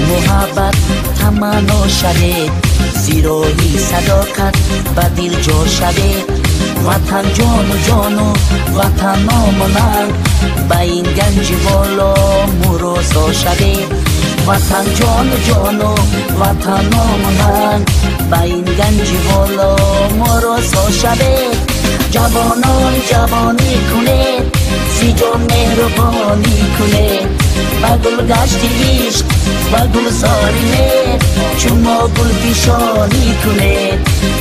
محبت تمنا شده، زیرایی صداقت به دل جا شده. وطن جان و جان و وطن نامونن، به این گنج بالا مراسا شده. وطن جان و جان و وطن نامونن، به این گنج بالا مراسا شده. جوانان جوانی کنه، سی جان مهربانی کنه، با گل گشت عشق و گل زارینه، چون ما گل پیشانی کنه.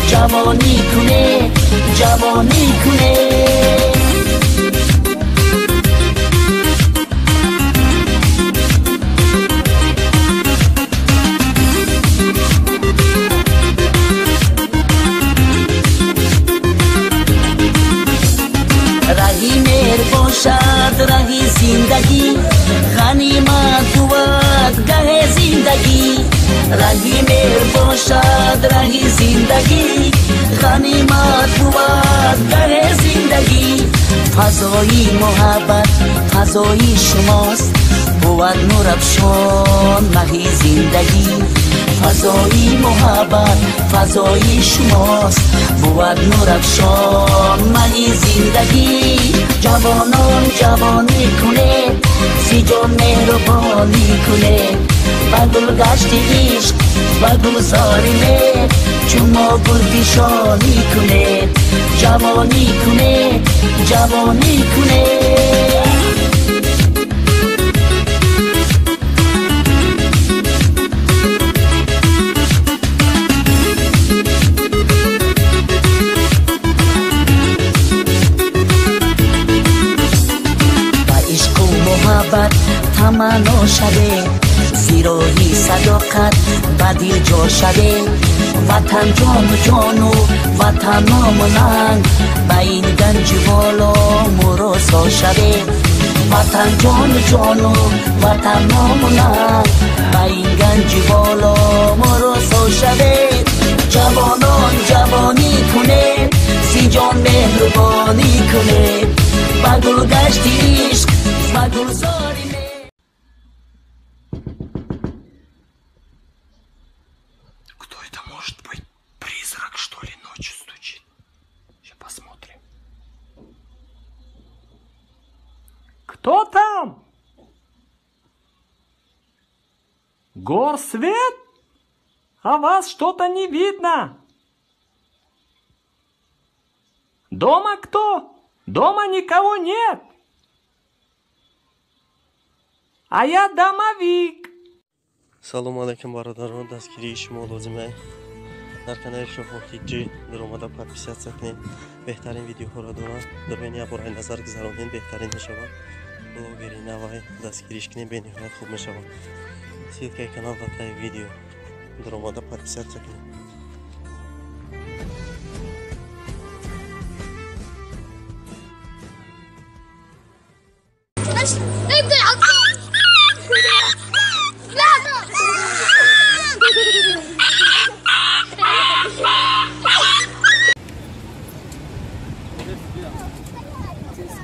جوانی کنه جوانی کنه. رهی مهر باشد رهی زندگی، غنیمت بود گه زندگی. رهی مهر باشد رهی زندگی، غنیمت بود گه زندگی. فضای محبت فضای شماست، بود نور افشان مهی زندگی. فضای محبت فضای شماست، بود نور افشان مهی زندگی. جوانان جوانی کنه، سی جان مهربانی کنه، با گل گشت عشق و گل زارینه، چون ما گل پیشانی کنه. جوانی کنه جوانی کنه. محبت تمنا شده، زیرایی صداقت به دل جا شده. وطن جان و جان و وطن نامونن، به این گنج بالا مراسا شده. وطن جان و جان و وطن نامونن، به این گنج بالا مراسا شده. جوانان جوانی کنه، سی جان مهربانی کنه، با گل گشت عشق و گل زارینه. Кто это может быть? Призрак, что ли, ночью стучит? Сейчас посмотрим. Кто там? Горсвет? А вас что-то не видно. Дома кто? Дома никого нет. А я домовик. Салом алейкум, бародарон, дастгирии шумо лозимай. Дар канали Шоҳрохиҷи даромада подписатсия кунед. Беҳтарин видеоҳоро дорам. Дурбени аборай назар гузаронед, беҳтарин мешавад. Блогери навай дастгириш кунед, бениҳоят хуб мешавад. Ссилкаи канал ва таи видео даромада подписатсия кунед.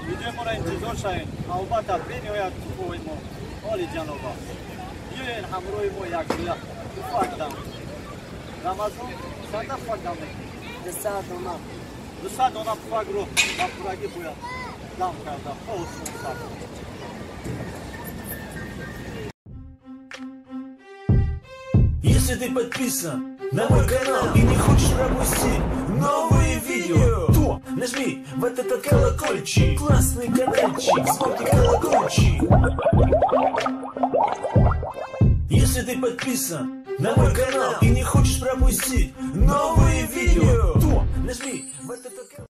Видеоро интизор шавед. Албатта бениҳоят хубои мо. Оли ҷаноба. Биёед ҳамроҳи мо якҷоя пуфак дам. Рамазон чанда пуфак дам мекунед? 200 дона. 200 дона пуфакро ба пурагӣ бояд дам кардам. Если ты подписан на мой канал и не хочешь пропустить новые видео, то нажми в этот колокольчик, классный каналчик, смотри колокольчик. Если ты подписан на мой канал и не хочешь пропустить новые видео, то нажми в этот колокольчик.